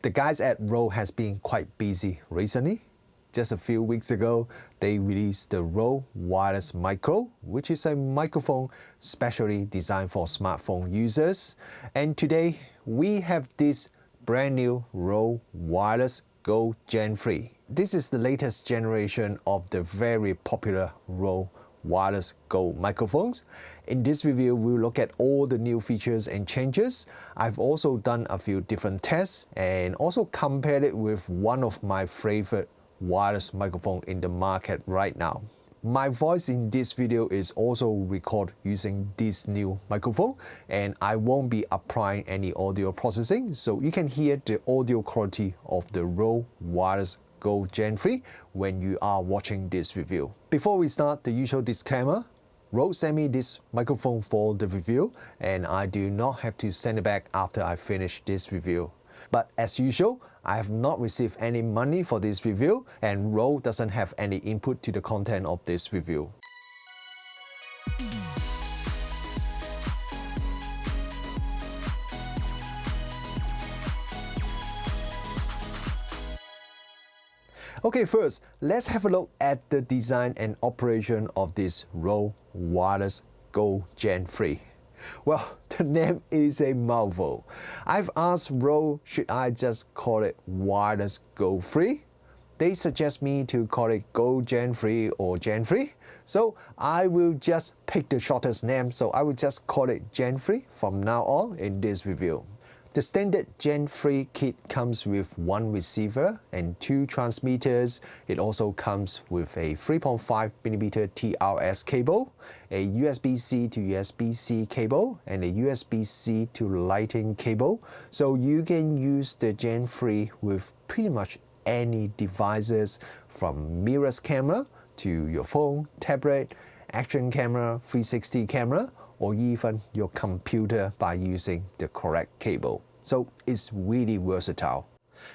The guys at RØDE has been quite busy recently. Just a few weeks ago, they released the RØDE Wireless Micro, which is a microphone specially designed for smartphone users. And today, we have this brand new RØDE Wireless Go Gen 3. This is the latest generation of the very popular RØDE Wireless Go microphones. In this review, we'll look at all the new features and changes. I've also done a few different tests and also compared it with one of my favorite wireless microphone in the market right now. My voice in this video is also recorded using this new microphone, and I won't be applying any audio processing, so you can hear the audio quality of the RØDE Wireless Go Gen 3 when you are watching this review. Before we start, the usual disclaimer. RØDE sent me this microphone for the review, and I do not have to send it back after I finish this review. But as usual, I have not received any money for this review, and RØDE doesn't have any input to the content of this review. Okay, first, let's have a look at the design and operation of this RØDE Wireless Go Gen 3. Well, the name is a mouthful. I've asked RØDE, should I just call it Wireless Go 3? They suggest me to call it Go Gen 3 or Gen 3. So I will just pick the shortest name, so I will just call it Gen 3 from now on in this review. The standard Gen 3 kit comes with one receiver and two transmitters. It also comes with a 3.5mm TRS cable, a USB-C to USB-C cable, and a USB-C to Lightning cable. So you can use the Gen 3 with pretty much any devices, from mirrorless camera to your phone, tablet, action camera, 360 camera, or even your computer by using the correct cable. So it's really versatile.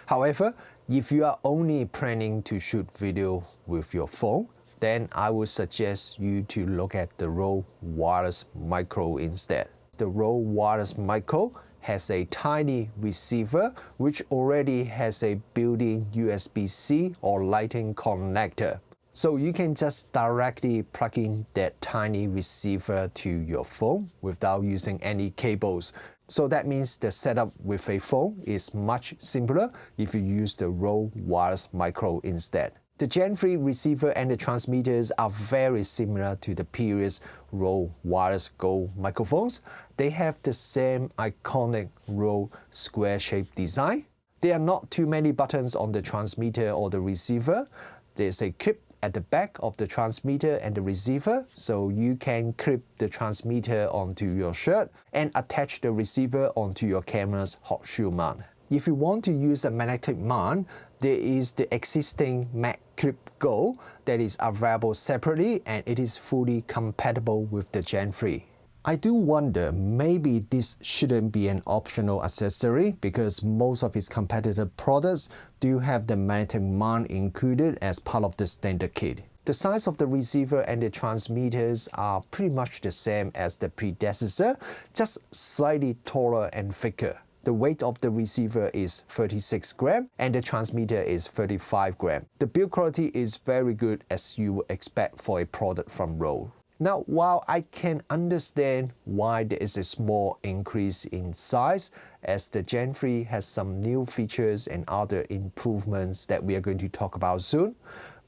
However, if you are only planning to shoot video with your phone, then I would suggest you to look at the RØDE Wireless Micro instead. The RØDE Wireless Micro has a tiny receiver which already has a built-in USB-C or Lightning connector. So you can just directly plug in that tiny receiver to your phone without using any cables. So that means the setup with a phone is much simpler if you use the RØDE Wireless Micro instead. The Gen 3 receiver and the transmitters are very similar to the previous RØDE Wireless Go microphones. They have the same iconic RØDE square-shaped design. There are not too many buttons on the transmitter or the receiver. There's a clip at the back of the transmitter and the receiver, so you can clip the transmitter onto your shirt and attach the receiver onto your camera's hot shoe mount. If you want to use a magnetic mount, there is the existing Mag Clip Go that is available separately, and it is fully compatible with the Gen 3. I do wonder, maybe this shouldn't be an optional accessory because most of its competitor products do have the magnetic mount included as part of the standard kit. The size of the receiver and the transmitters are pretty much the same as the predecessor, just slightly taller and thicker. The weight of the receiver is 36 grams and the transmitter is 35 grams. The build quality is very good, as you would expect for a product from RØDE. Now, while I can understand why there is a small increase in size, as the Gen 3 has some new features and other improvements that we are going to talk about soon,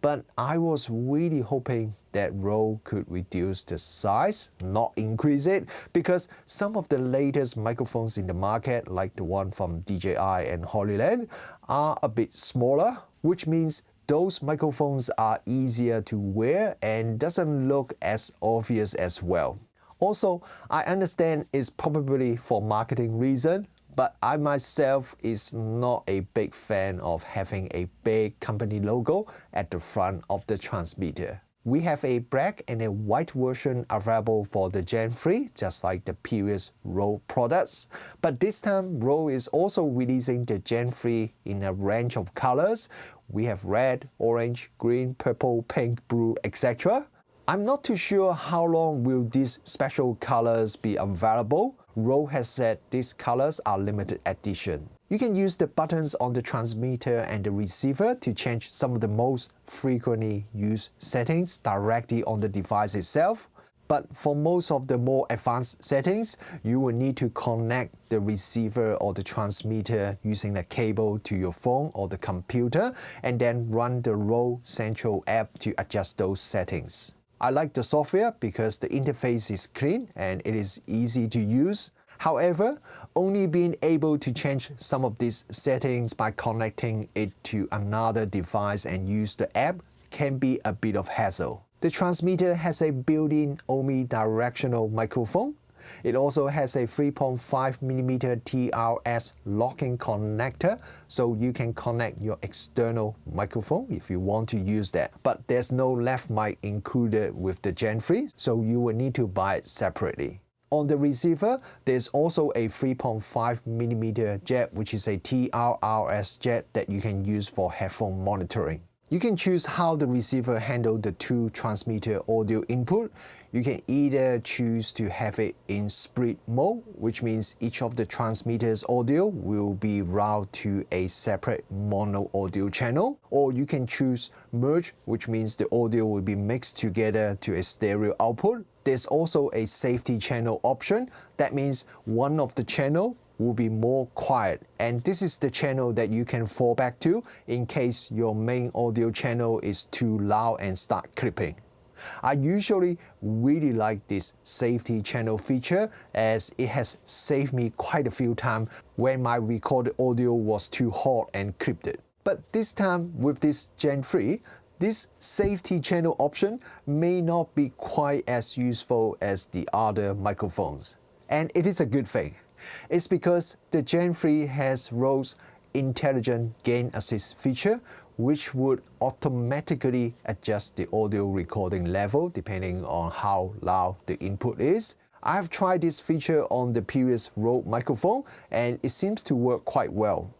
but I was really hoping that RØDE could reduce the size, not increase it, because some of the latest microphones in the market, like the one from DJI and Hollyland, are a bit smaller, which means those microphones are easier to wear and doesn't look as obvious as well. Also, I understand it's probably for marketing reason, but I myself is not a big fan of having a big company logo at the front of the transmitter. We have a black and a white version available for the Gen 3, just like the previous RØDE products. But this time, RØDE is also releasing the Gen 3 in a range of colors. We have red, orange, green, purple, pink, blue, etc. I'm not too sure how long will these special colors be available. RØDE has said these colors are limited edition. You can use the buttons on the transmitter and the receiver to change some of the most frequently used settings directly on the device itself. But for most of the more advanced settings, you will need to connect the receiver or the transmitter using a cable to your phone or the computer and then run the RØDE Central app to adjust those settings. I like the software because the interface is clean and it is easy to use. However, only being able to change some of these settings by connecting it to another device and use the app can be a bit of hassle. The transmitter has a built-in omnidirectional microphone. It also has a 3.5mm TRS locking connector, so you can connect your external microphone if you want to use that. But there's no left mic included with the Gen 3, so you will need to buy it separately. On the receiver, there's also a 3.5mm jack, which is a TRRS jack that you can use for headphone monitoring. You can choose how the receiver handles the two transmitter audio input. You can either choose to have it in split mode, which means each of the transmitter's audio will be routed to a separate mono audio channel, or you can choose merge, which means the audio will be mixed together to a stereo output. There's also a safety channel option. That means one of the channel will be more quiet, and this is the channel that you can fall back to in case your main audio channel is too loud and start clipping. I usually really like this safety channel feature as it has saved me quite a few times when my recorded audio was too hot and clipped. But this time with this Gen 3, this safety channel option may not be quite as useful as the other microphones. And it is a good thing. It's because the Gen 3 has RØDE's intelligent GainAssist feature, which would automatically adjust the audio recording level depending on how loud the input is. I've tried this feature on the previous RØDE microphone and it seems to work quite well.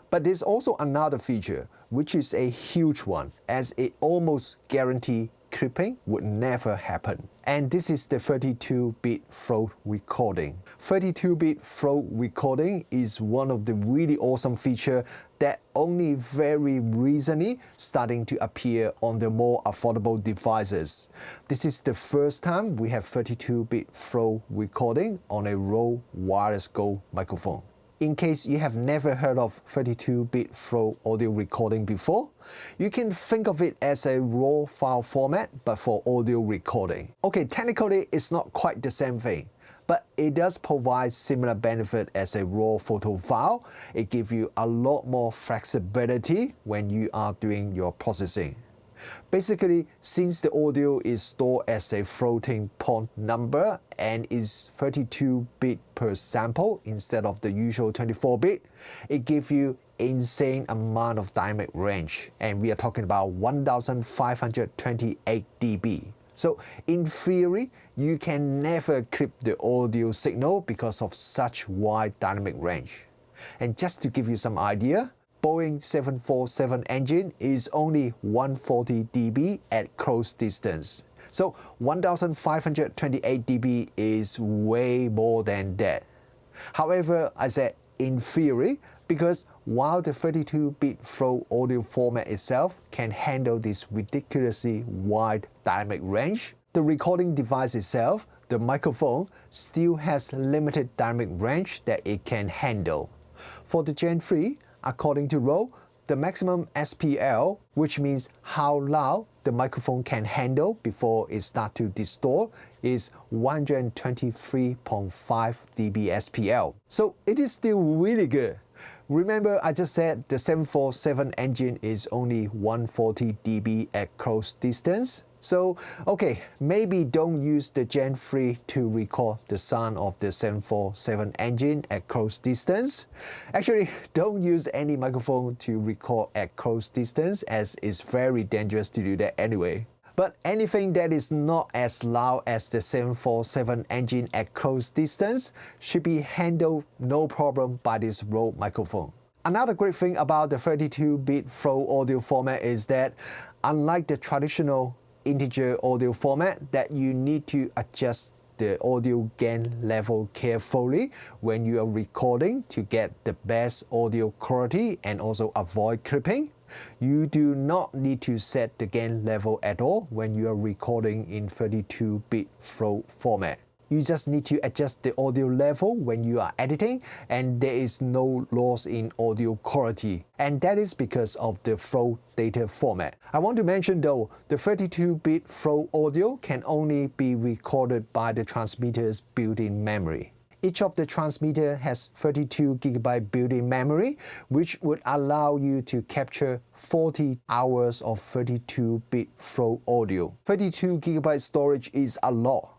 But there's also another feature, which is a huge one, as it almost guarantees clipping would never happen. And this is the 32-bit throat recording. 32-bit throat recording is one of the really awesome features that only very recently starting to appear on the more affordable devices. This is the first time we have 32-bit throat recording on a RØDE Wireless Go microphone. In case you have never heard of 32-bit throat audio recording before, you can think of it as a RAW file format but for audio recording. Okay, technically it's not quite the same thing, but it does provide similar benefit as a RAW photo file. It gives you a lot more flexibility when you are doing your processing. Basically, since the audio is stored as a floating point number and is 32-bit per sample instead of the usual 24-bit, it gives you insane amount of dynamic range, and we are talking about 1528 dB. So in theory, you can never clip the audio signal because of such wide dynamic range. And just to give you some idea, Boeing 747 engine is only 140 dB at close distance. So 1528 dB is way more than that. However, I said in theory, because while the 32-bit throat audio format itself can handle this ridiculously wide dynamic range, the recording device itself, the microphone, still has limited dynamic range that it can handle. For the Gen 3, according to RØDE, the maximum SPL, which means how loud the microphone can handle before it starts to distort, is 123.5 dB SPL. So it is still really good. Remember, I just said the 747 engine is only 140 dB at close distance. So, okay, maybe don't use the Gen 3 to record the sound of the 747 engine at close distance. Actually, don't use any microphone to record at close distance as it's very dangerous to do that anyway. But anything that is not as loud as the 747 engine at close distance should be handled no problem by this RØDE microphone. Another great thing about the 32-bit throat audio format is that, unlike the traditional integer audio format that you need to adjust the audio gain level carefully when you are recording to get the best audio quality and also avoid clipping. You do not need to set the gain level at all when you are recording in 32-bit flow format. You just need to adjust the audio level when you are editing, and there is no loss in audio quality. And that is because of the flow data format. I want to mention though, the 32-bit flow audio can only be recorded by the transmitter's built-in memory. Each of the transmitter has 32GB built-in memory, which would allow you to capture 40 hours of 32-bit flow audio. 32GB storage is a lot.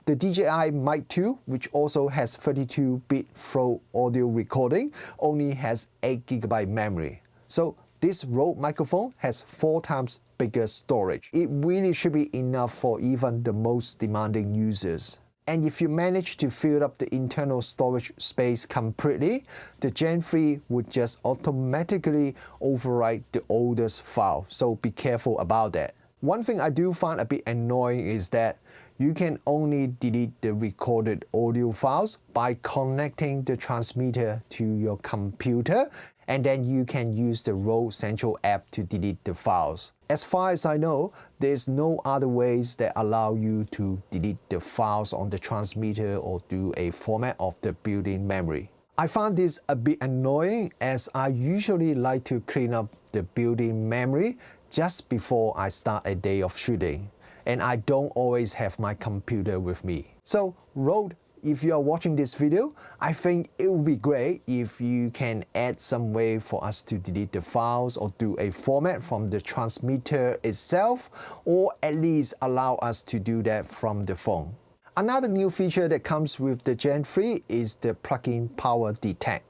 The DJI Mic 2, which also has 32-bit flow audio recording, only has 8GB memory. So this Rode microphone has 4 times bigger storage. It really should be enough for even the most demanding users. And if you manage to fill up the internal storage space completely, the Gen 3 would just automatically overwrite the oldest file, so be careful about that. One thing I do find a bit annoying is that you can only delete the recorded audio files by connecting the transmitter to your computer, and then you can use the Rode Central app to delete the files. As far as I know, there's no other ways that allow you to delete the files on the transmitter or do a format of the built-in memory. I find this a bit annoying as I usually like to clean up the built-in memory just before I start a day of shooting, and I don't always have my computer with me. So Rode, if you are watching this video, I think it would be great if you can add some way for us to delete the files or do a format from the transmitter itself, or at least allow us to do that from the phone. Another new feature that comes with the Gen 3 is the plug-in power detect.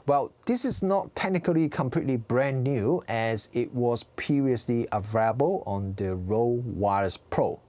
Well, this is not technically completely brand new as it was previously available on the RØDE Wireless Pro.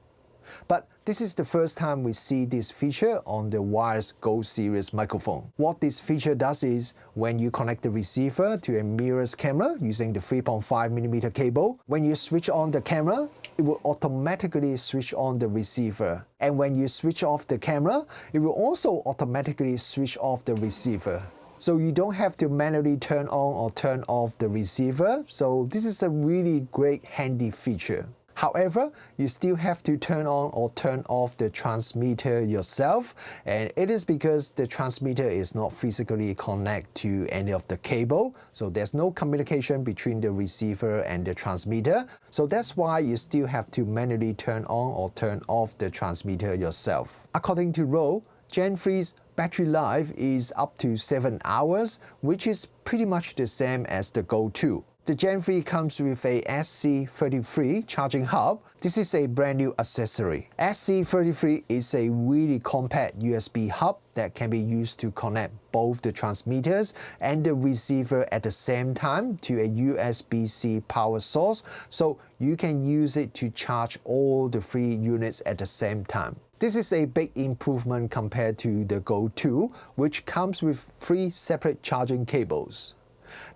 But this is the first time we see this feature on the Wireless Go series microphone. What this feature does is, when you connect the receiver to a mirrorless camera using the 3.5mm cable, when you switch on the camera, it will automatically switch on the receiver. And when you switch off the camera, it will also automatically switch off the receiver. So you don't have to manually turn on or turn off the receiver. So this is a really great handy feature. However, you still have to turn on or turn off the transmitter yourself, and it is because the transmitter is not physically connected to any of the cable, so there's no communication between the receiver and the transmitter. So that's why you still have to manually turn on or turn off the transmitter yourself. According to Rode, Gen 3's battery life is up to 7 hours, which is pretty much the same as the Go 2. The Gen 3 comes with a SC33 charging hub. This is a brand new accessory. SC33 is a really compact USB hub that can be used to connect both the transmitters and the receiver at the same time to a USB-C power source, so you can use it to charge all the 3 units at the same time. This is a big improvement compared to the Go 2, which comes with 3 separate charging cables.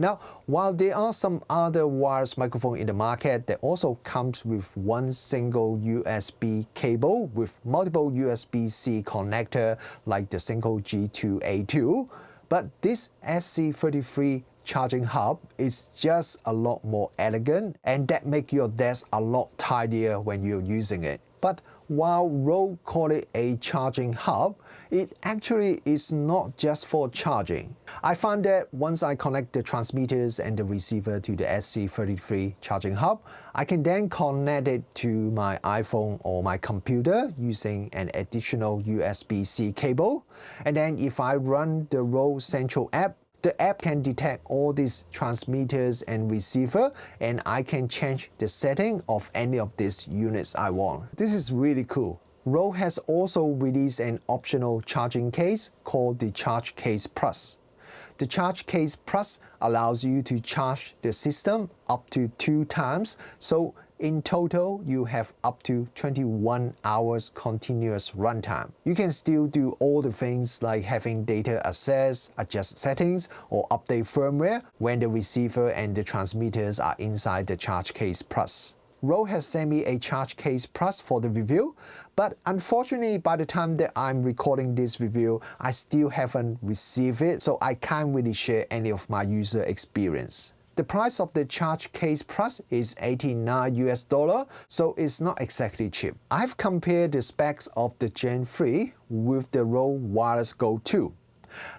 Now, while there are some other wireless microphones in the market that also comes with one single USB cable with multiple USB-C connector like the single G2A2, but this SC33 charging hub is just a lot more elegant, and that makes your desk a lot tidier when you're using it. But while Rode call it a charging hub, it actually is not just for charging. I found that once I connect the transmitters and the receiver to the SC33 charging hub, I can then connect it to my iPhone or my computer using an additional USB-C cable. And then if I run the Rode Central app, the app can detect all these transmitters and receiver, and I can change the setting of any of these units I want. This is really cool. Rode has also released an optional charging case called the Charge Case Plus. The Charge Case Plus allows you to charge the system up to 2 times, so in total, you have up to 21 hours continuous runtime. You can still do all the things like having data access, adjust settings, or update firmware when the receiver and the transmitters are inside the Charge Case Plus. Rode has sent me a charge case plus for the review, but unfortunately by the time that I'm recording this review, I still haven't received it, so I can't really share any of my user experience. The price of the Charge Case Plus is $89 US, so it's not exactly cheap. I've compared the specs of the Gen 3 with the RØDE Wireless Go II.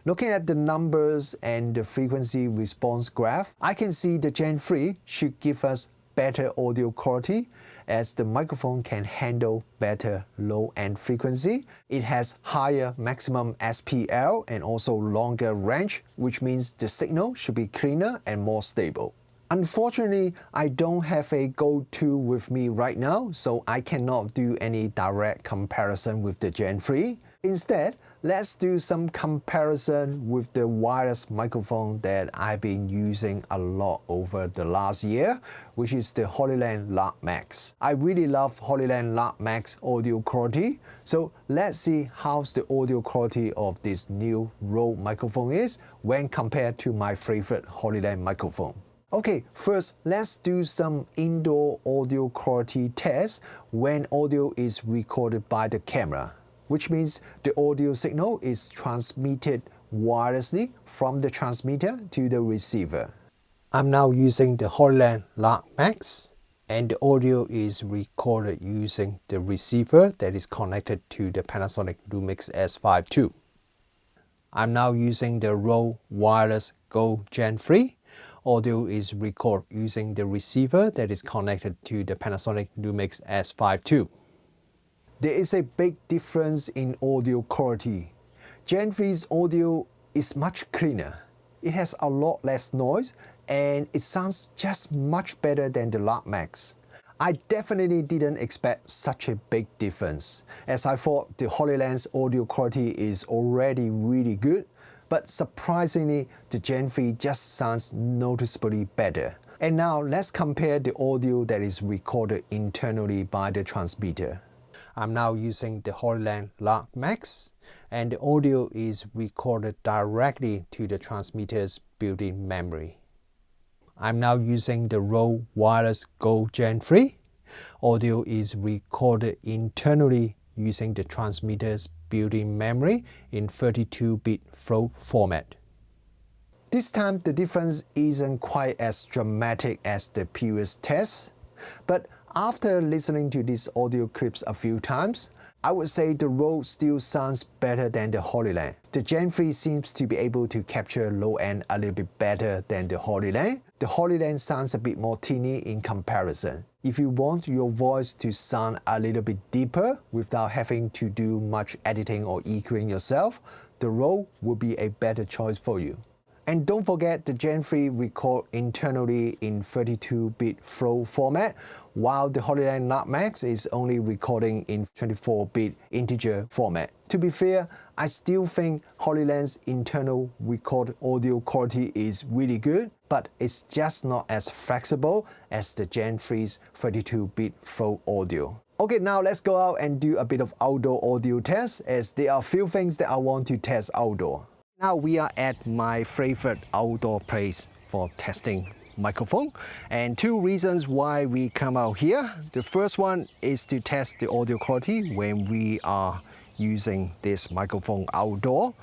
Looking at the numbers and the frequency response graph, I can see the Gen 3 should give us better audio quality as the microphone can handle better low-end frequency. It has higher maximum SPL and also longer range, which means the signal should be cleaner and more stable. Unfortunately, I don't have a Go II with me right now, so I cannot do any direct comparison with the Gen 3. Instead, let's do some comparison with the wireless microphone that I've been using a lot over the last year, which is the Hollyland Lark Max. I really love Hollyland Lark Max audio quality, so let's see how's the audio quality of this new Rode microphone is when compared to my favorite Hollyland microphone. Okay, first let's do some indoor audio quality tests when audio is recorded by the camera, which means the audio signal is transmitted wirelessly from the transmitter to the receiver. I'm now using the Hollyland Lark Max, and the audio is recorded using the receiver that is connected to the Panasonic Lumix S5 II. I'm now using the RØDE Wireless Go Gen 3. Audio is recorded using the receiver that is connected to the Panasonic Lumix S5 II. There is a big difference in audio quality. Gen 3's audio is much cleaner. It has a lot less noise and it sounds just much better than the Lark Max. I definitely didn't expect such a big difference, as I thought the Hollyland's audio quality is already really good, but surprisingly the Gen 3 just sounds noticeably better. And now let's compare the audio that is recorded internally by the transmitter. I'm now using the Hollyland Lark Max, and the audio is recorded directly to the transmitter's built-in memory. I'm now using the RØDE Wireless Go Gen 3. Audio is recorded internally using the transmitter's built-in memory in 32-bit float format. This time the difference isn't quite as dramatic as the previous test, but after listening to these audio clips a few times, I would say the Rode still sounds better than the Hollyland. The Gen 3 seems to be able to capture low end a little bit better than the Hollyland. The Hollyland sounds a bit more tinny in comparison. If you want your voice to sound a little bit deeper without having to do much editing or EQing yourself, the Rode would be a better choice for you. And don't forget, the Gen 3 record internally in 32-bit float format, while the Hollyland Lark Max is only recording in 24-bit integer format. To be fair, I still think Hollyland's internal record audio quality is really good, but it's just not as flexible as the Gen 3's 32-bit float audio. Okay, now let's go out and do a bit of outdoor audio test, as there are a few things that I want to test outdoor. Now we are at my favorite outdoor place for testing microphone, and two reasons why we come out here. The first one is to test the audio quality when we are using this microphone outdoor.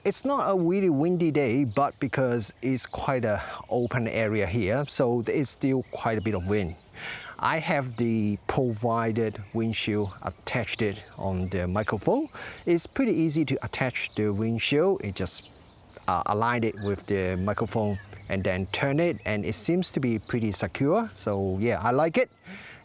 It's not a really windy day, but because it's quite an open area here, so there is still quite a bit of wind. I have the provided windshield attached it on the microphone. It's pretty easy to attach the windshield. It just align it with the microphone and then turn it, and it seems to be pretty secure. So yeah, I like it.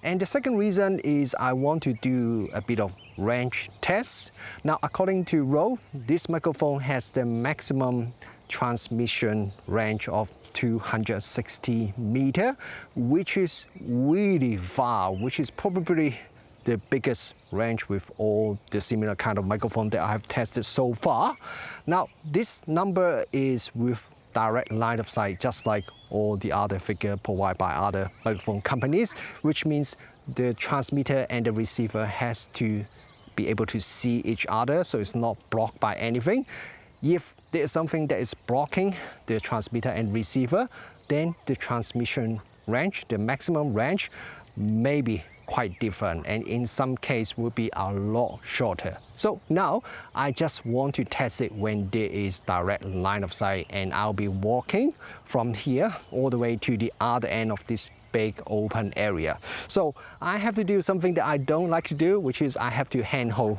And the second reason is I want to do a bit of range test. Now, according to Rode, this microphone has the maximum transmission range of 260 meters, which is really far, which is probably the biggest range with all the similar kind of microphone that I have tested so far. Now, this number is with direct line of sight, just like all the other figure provided by other microphone companies, which means the transmitter and the receiver has to be able to see each other, so it's not blocked by anything. If there is something that is blocking the transmitter and receiver, then the transmission range, the maximum range, maybe quite different, and in some case will be a lot shorter. So now I just want to test it when there is direct line of sight, and I'll be walking from here all the way to the other end of this big open area. So I have to do something that I don't like to do, which is I have to handhold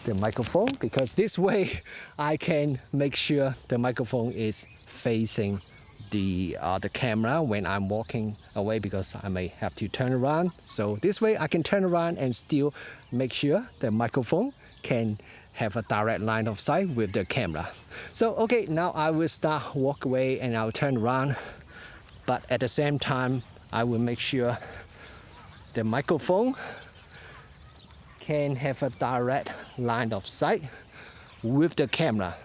the microphone, because this way I can make sure the microphone is facing the camera when I'm walking away, because I may have to turn around. So this way I can turn around and still make sure the microphone can have a direct line of sight with the camera. So okay, now I will start walk away and I'll turn around, but at the same time I will make sure the microphone can have a direct line of sight with the camera.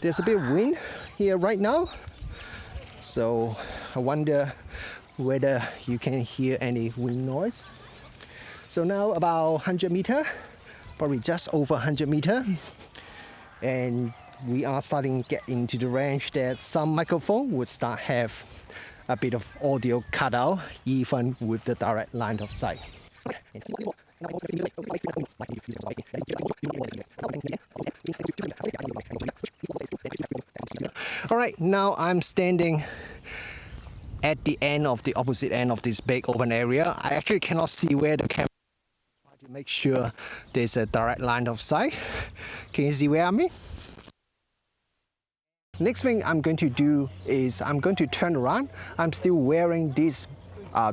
There's a bit of wind here right now, so I wonder whether you can hear any wind noise. So now about 100 meter, probably just over 100 meter, and we are starting to get into the range that some microphone would start have a bit of audio cutout even with the direct line of sight. All right, now I'm standing at the end of the opposite end of this big open area. I actually cannot see where the camera is to make sure there's a direct line of sight. Can you see where I'm in? Next thing I'm going to do is I'm going to turn around. I'm still wearing this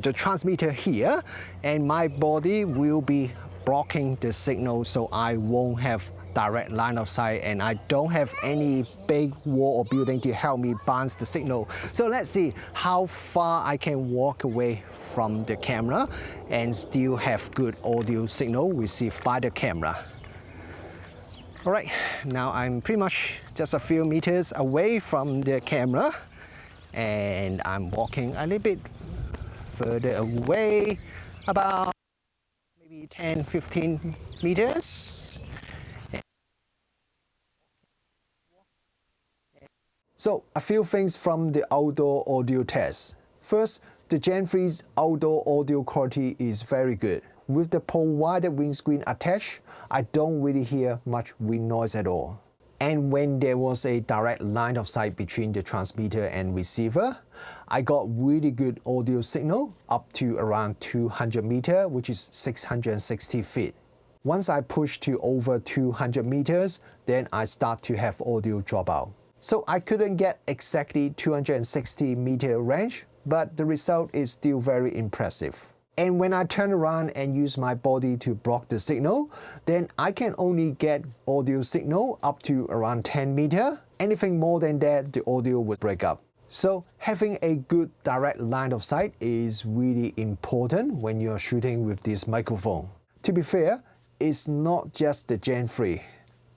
the transmitter here, and my body will be blocking the signal, so I won't have direct line of sight, and I don't have any big wall or building to help me bounce the signal. So let's see how far I can walk away from the camera and still have good audio signal received by the camera. All right, now I'm pretty much just a few meters away from the camera, and I'm walking a little bit further away, about maybe 10-15 meters. So a few things from the outdoor audio test. First, the Gen 3's outdoor audio quality is very good. With the provided windscreen attached, I don't really hear much wind noise at all. And when there was a direct line of sight between the transmitter and receiver, I got really good audio signal up to around 200 meters, which is 660 feet. Once I push to over 200 meters, then I start to have audio dropout. So I couldn't get exactly 260 meter range, but the result is still very impressive. And when I turn around and use my body to block the signal, then I can only get audio signal up to around 10 meters. Anything more than that, the audio would break up. So having a good direct line of sight is really important when you're shooting with this microphone. To be fair, it's not just the Gen 3.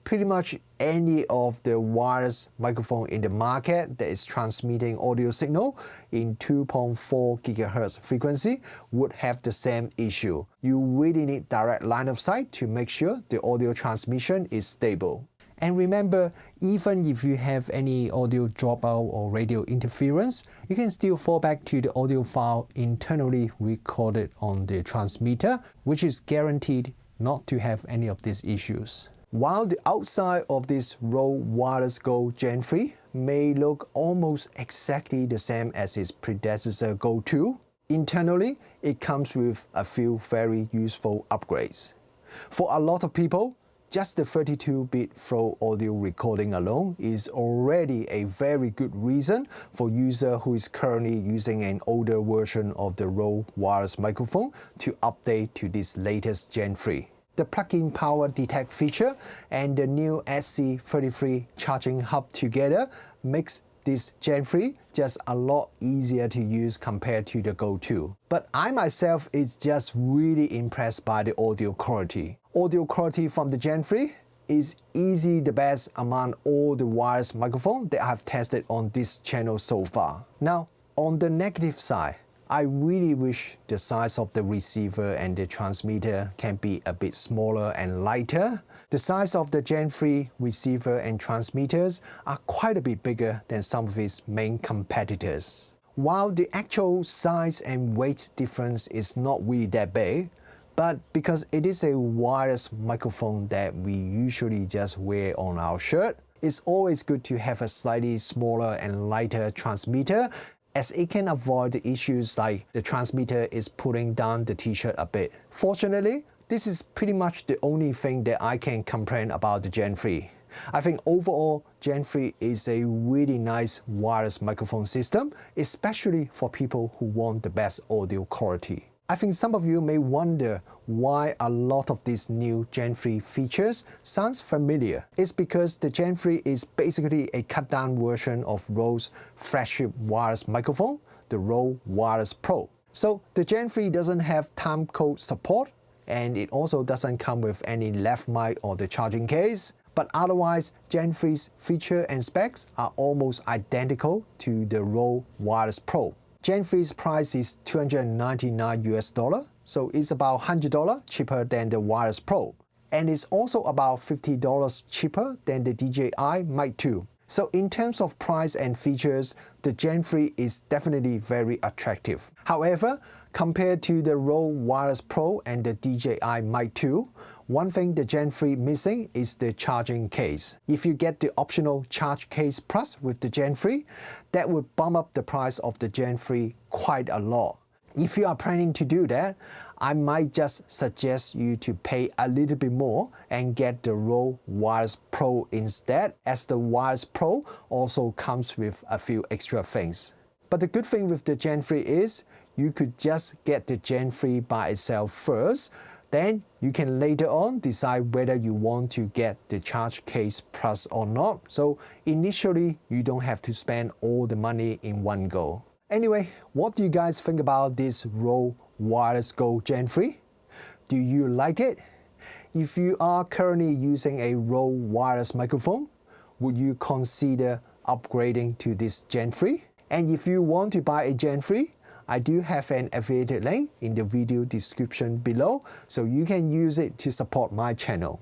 Pretty much any of the wireless microphone in the market that is transmitting audio signal in 2.4 GHz frequency would have the same issue. You really need direct line of sight to make sure the audio transmission is stable. And remember, even if you have any audio dropout or radio interference, you can still fall back to the audio file internally recorded on the transmitter, which is guaranteed not to have any of these issues. While the outside of this RØDE Wireless Go Gen 3 may look almost exactly the same as its predecessor Go II, internally it comes with a few very useful upgrades. For a lot of people, just the 32-bit flow audio recording alone is already a very good reason for a user who is currently using an older version of the RØDE wireless microphone to update to this latest Gen 3. The plug-in power detect feature and the new SC33 charging hub together makes this Gen 3 just a lot easier to use compared to the Go II. But I myself is just really impressed by the audio quality. Audio quality from the Gen 3 is easily the best among all the wireless microphones that I have tested on this channel so far. Now, on the negative side, I really wish the size of the receiver and the transmitter can be a bit smaller and lighter. The size of the Gen 3 receiver and transmitters are quite a bit bigger than some of its main competitors. While the actual size and weight difference is not really that big, but because it is a wireless microphone that we usually just wear on our shirt, it's always good to have a slightly smaller and lighter transmitter, as it can avoid the issues like the transmitter is pulling down the t-shirt a bit. Fortunately, this is pretty much the only thing that I can complain about the Gen 3. I think overall, Gen 3 is a really nice wireless microphone system, especially for people who want the best audio quality. I think some of you may wonder why a lot of these new Gen 3 features sounds familiar. It's because the Gen 3 is basically a cut-down version of Rode's flagship wireless microphone, the RØDE Wireless Pro. So the Gen 3 doesn't have timecode support, and it also doesn't come with any left mic or the charging case. But otherwise, Gen 3's feature and specs are almost identical to the RØDE Wireless Pro. Gen 3's price is $299, so it's about $100 cheaper than the Wireless Pro. And it's also about $50 cheaper than the DJI Mic 2. So in terms of price and features, the Gen 3 is definitely very attractive. However, compared to the RØDE Wireless Pro and the DJI Mic 2, one thing the Gen 3 missing is the charging case. If you get the optional charge case plus with the Gen 3, that would bump up the price of the Gen 3 quite a lot. If you are planning to do that, I might just suggest you to pay a little bit more and get the RØDE Wireless Pro instead, as the Wireless Pro also comes with a few extra things. But the good thing with the Gen 3 is you could just get the Gen 3 by itself first, then you can later on decide whether you want to get the charge case plus or not. So initially, you don't have to spend all the money in one go. Anyway, what do you guys think about this RØDE Wireless Go Gen 3? Do you like it? If you are currently using a RØDE wireless microphone, would you consider upgrading to this Gen 3? And if you want to buy a Gen 3, I do have an affiliated link in the video description below, so you can use it to support my channel.